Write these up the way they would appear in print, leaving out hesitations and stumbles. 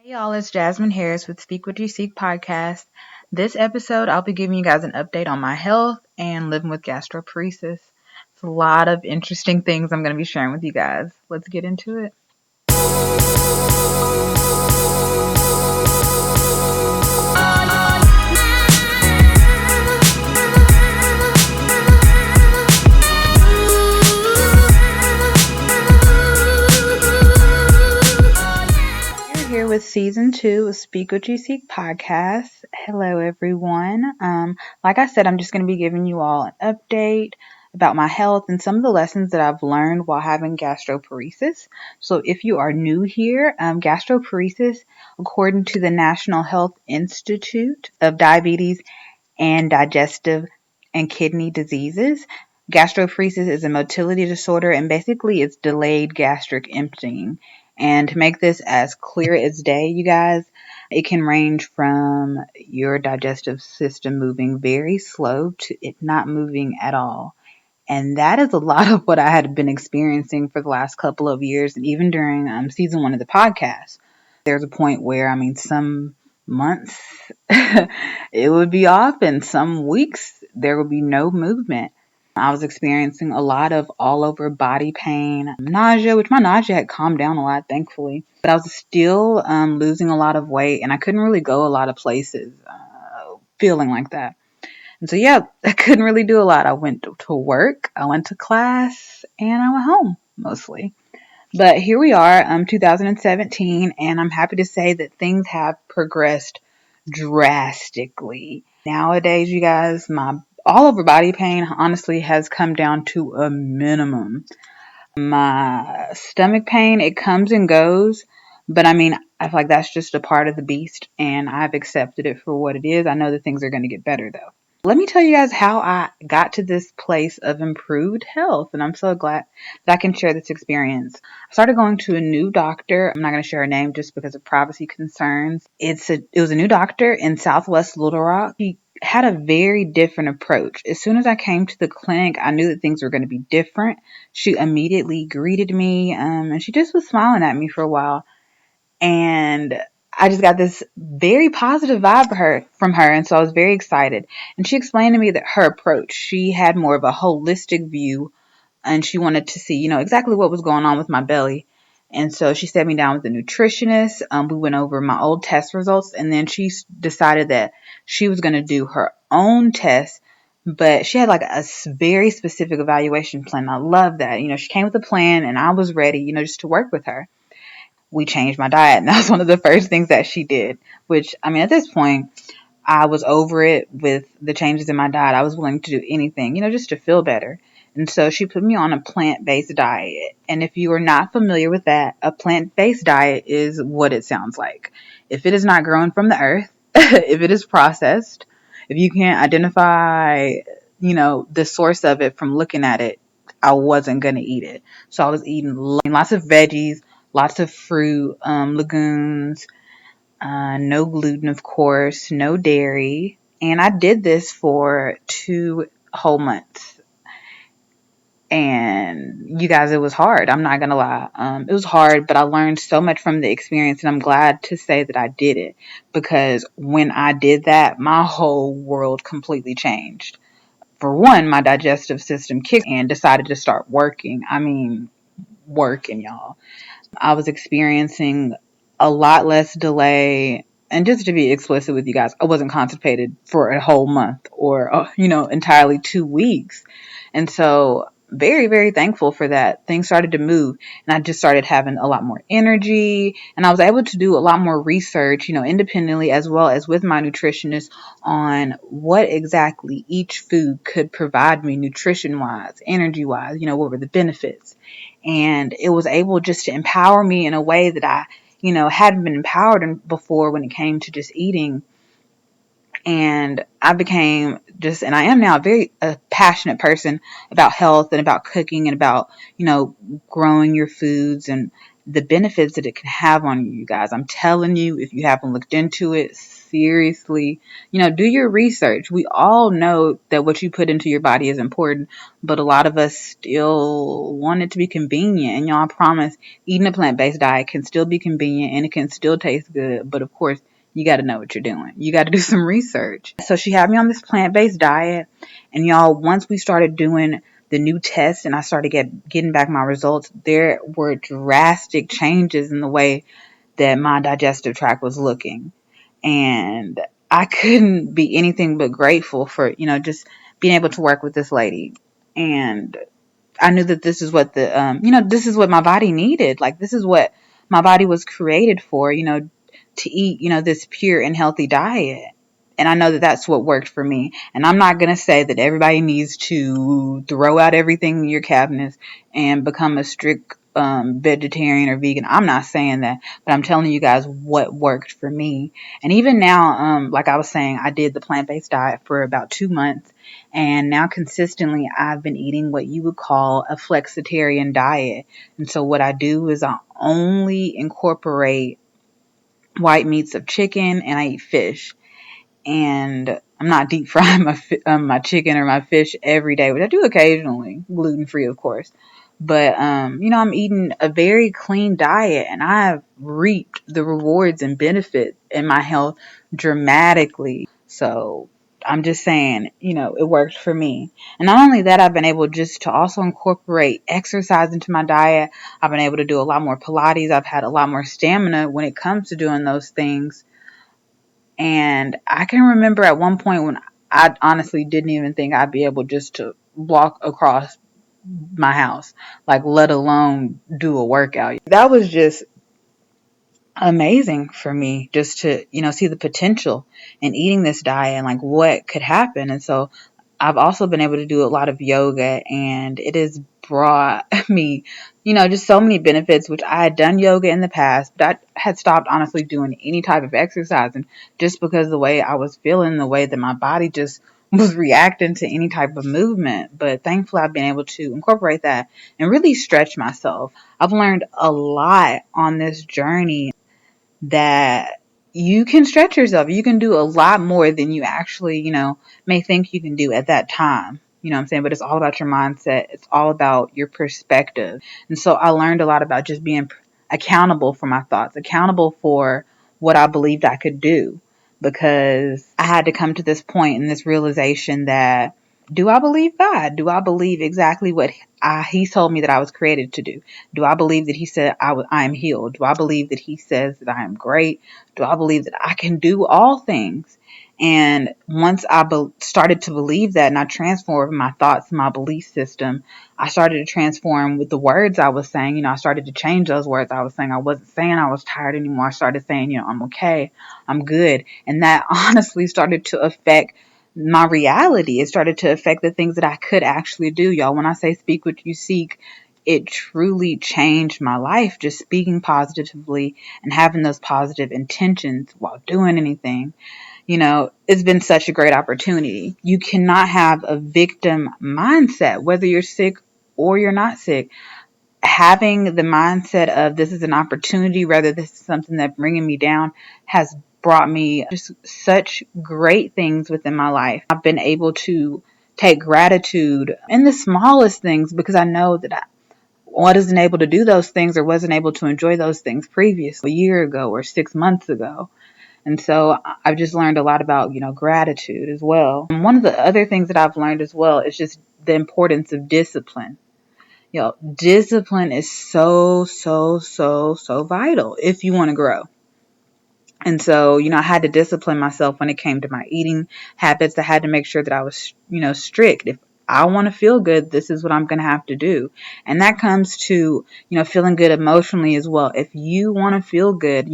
Hey y'all, it's Jasmine Harris with Speak What You Seek podcast. This episode, I'll be giving you guys an update on my health and living with gastroparesis. It's a lot of interesting things I'm going to be sharing with you guys. Let's get into it. We're here with season 2 of Speak What You Seek podcast. Hello, everyone. Like I said, I'm just going to be giving you all an update about my health and some of the lessons that I've learned while having gastroparesis. So if you are new here, gastroparesis, according to the National Health Institute of Diabetes and Digestive and Kidney Diseases, gastroparesis is a motility disorder, and basically it's delayed gastric emptying. And to make this as clear as day, you guys, it can range from your digestive system moving very slow to it not moving at all. And that is a lot of what I had been experiencing for the last couple of years, and even during season 1 of the podcast. There's a point where, some months it would be off, and some weeks there would be no movement. I was experiencing a lot of all over body pain, nausea, which my nausea had calmed down a lot, thankfully. But I was still losing a lot of weight, and I couldn't really go a lot of places feeling like that. And so, yeah, I couldn't really do a lot. I went to work, I went to class, and I went home mostly. But here we are, 2017, and I'm happy to say that things have progressed drastically. Nowadays, you guys, my all over body pain honestly has come down to a minimum. My stomach pain, it comes and goes, but I feel like that's just a part of the beast, and I've accepted it for what it is. I know that things are going to get better though. Let me tell you guys how I got to this place of improved health, and I'm so glad that I can share this experience. I started going to a new doctor. I'm not going to share her name just because of privacy concerns. It was a new doctor in Southwest Little Rock. He had a very different approach. As soon as I came to the clinic, I knew that things were going to be different. She immediately greeted me, and she just was smiling at me for a while. And I just got this very positive vibe from her, and so I was very excited. And she explained to me that her approach, she had more of a holistic view, and she wanted to see, exactly what was going on with my belly. And so she set me down with a nutritionist. We went over my old test results, and then she decided that she was going to do her own test, but she had like a very specific evaluation plan. I love that. She came with a plan, and I was ready, just to work with her. We changed my diet, and that was one of the first things that she did, which, at this point, I was over it with the changes in my diet. I was willing to do anything, just to feel better. And so she put me on a plant-based diet. And if you are not familiar with that, a plant-based diet is what it sounds like. If it is not grown from the earth, if it is processed, if you can't identify, the source of it from looking at it, I wasn't going to eat it. So I was eating lots of veggies, lots of fruit, legumes, no gluten, of course, no dairy. And I did this for 2 whole months. And you guys, it was hard. I'm not going to lie. It was hard, but I learned so much from the experience, and I'm glad to say that I did it, because when I did that, my whole world completely changed. For one, my digestive system kicked and decided to start working. Working, y'all. I was experiencing a lot less delay. And just to be explicit with you guys, I wasn't constipated for a whole month or, entirely 2 weeks. And so very, very thankful for that. Things started to move, and I just started having a lot more energy, and I was able to do a lot more research, independently as well as with my nutritionist on what exactly each food could provide me nutrition wise, energy wise, what were the benefits. And it was able just to empower me in a way that I, hadn't been empowered before when it came to just eating. And I became and I am now a passionate person about health and about cooking and about, growing your foods and the benefits that it can have on you guys. I'm telling you, if you haven't looked into it, seriously, do your research. We all know that what you put into your body is important, but a lot of us still want it to be convenient. And y'all, I promise, eating a plant-based diet can still be convenient and it can still taste good. But of course, you got to know what you're doing. You got to do some research. So she had me on this plant-based diet. And y'all, once we started doing the new test and I started getting back my results, there were drastic changes in the way that my digestive tract was looking. And I couldn't be anything but grateful for, just being able to work with this lady. And I knew that this is what this is what my body needed. Like, this is what my body was created for, to eat, this pure and healthy diet. And I know that that's what worked for me. And I'm not going to say that everybody needs to throw out everything in your cabinets and become a strict vegetarian or vegan. I'm not saying that, but I'm telling you guys what worked for me. And even now, like I was saying, I did the plant-based diet for about 2 months. And now consistently, I've been eating what you would call a flexitarian diet. And so what I do is I only incorporate white meats of chicken and I eat fish. And I'm not deep frying my chicken or my fish every day, which I do occasionally, gluten free, of course. But I'm eating a very clean diet, and I have reaped the rewards and benefits in my health dramatically. So I'm just saying, it worked for me. And not only that, I've been able just to also incorporate exercise into my diet. I've been able to do a lot more Pilates. I've had a lot more stamina when it comes to doing those things. And I can remember at one point when I honestly didn't even think I'd be able just to walk across my house, like, let alone do a workout. That was just amazing for me, just to, see the potential in eating this diet and like what could happen. And so I've also been able to do a lot of yoga, and it has brought me, just so many benefits, which I had done yoga in the past, but I had stopped honestly doing any type of exercising just because the way I was feeling, the way that my body just was reacting to any type of movement. But thankfully, I've been able to incorporate that and really stretch myself. I've learned a lot on this journey that you can stretch yourself. You can do a lot more than you actually, may think you can do at that time. You know what I'm saying? But it's all about your mindset. It's all about your perspective. And so I learned a lot about just being accountable for my thoughts, accountable for what I believed I could do, because I had to come to this point in this realization that, do I believe God? Do I believe exactly what He told me that I was created to do? Do I believe that He said I am healed? Do I believe that He says that I am great? Do I believe that I can do all things? And once I started to believe that, and I transformed my thoughts, my belief system, I started to transform with the words I was saying. I started to change those words I was saying. I wasn't saying I was tired anymore. I started saying, I'm okay, I'm good. And that honestly started to affect my reality. It started to affect the things that I could actually do, y'all. When I say speak what you seek, it truly changed my life, just speaking positively and having those positive intentions while doing anything. It's been such a great opportunity. You cannot have a victim mindset, whether you're sick or you're not sick. Having the mindset of this is an opportunity rather this is something that's bringing me down has brought me just such great things within my life. I've been able to take gratitude in the smallest things because I know that I wasn't able to do those things or wasn't able to enjoy those things previously, a year ago or 6 months ago. And so I've just learned a lot about, gratitude as well. And one of the other things that I've learned as well is just the importance of discipline. Discipline is so, so, so, so vital if you want to grow. And so, I had to discipline myself when it came to my eating habits. I had to make sure that I was, strict. If I want to feel good, this is what I'm going to have to do. And that comes to, feeling good emotionally as well. If you want to feel good,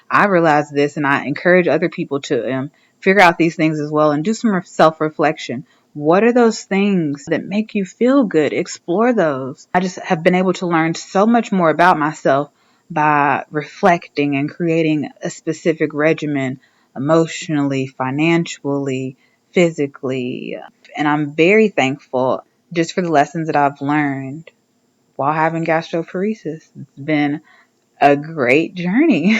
I realize this and I encourage other people to figure out these things as well and do some self-reflection. What are those things that make you feel good? Explore those. I just have been able to learn so much more about myself by reflecting and creating a specific regimen emotionally, financially, physically. And I'm very thankful just for the lessons that I've learned while having gastroparesis. It's been a great journey.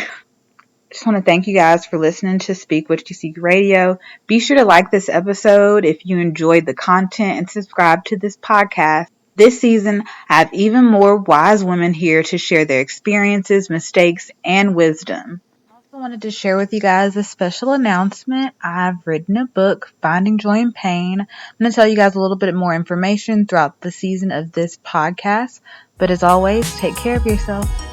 Just want to thank you guys for listening to Speak What You Seek Radio. Be sure to like this episode if you enjoyed the content and subscribe to this podcast. This season, I have even more wise women here to share their experiences, mistakes, and wisdom. I also wanted to share with you guys a special announcement. I've written a book, Finding Joy in Pain. I'm going to tell you guys a little bit more information throughout the season of this podcast. But as always, take care of yourself.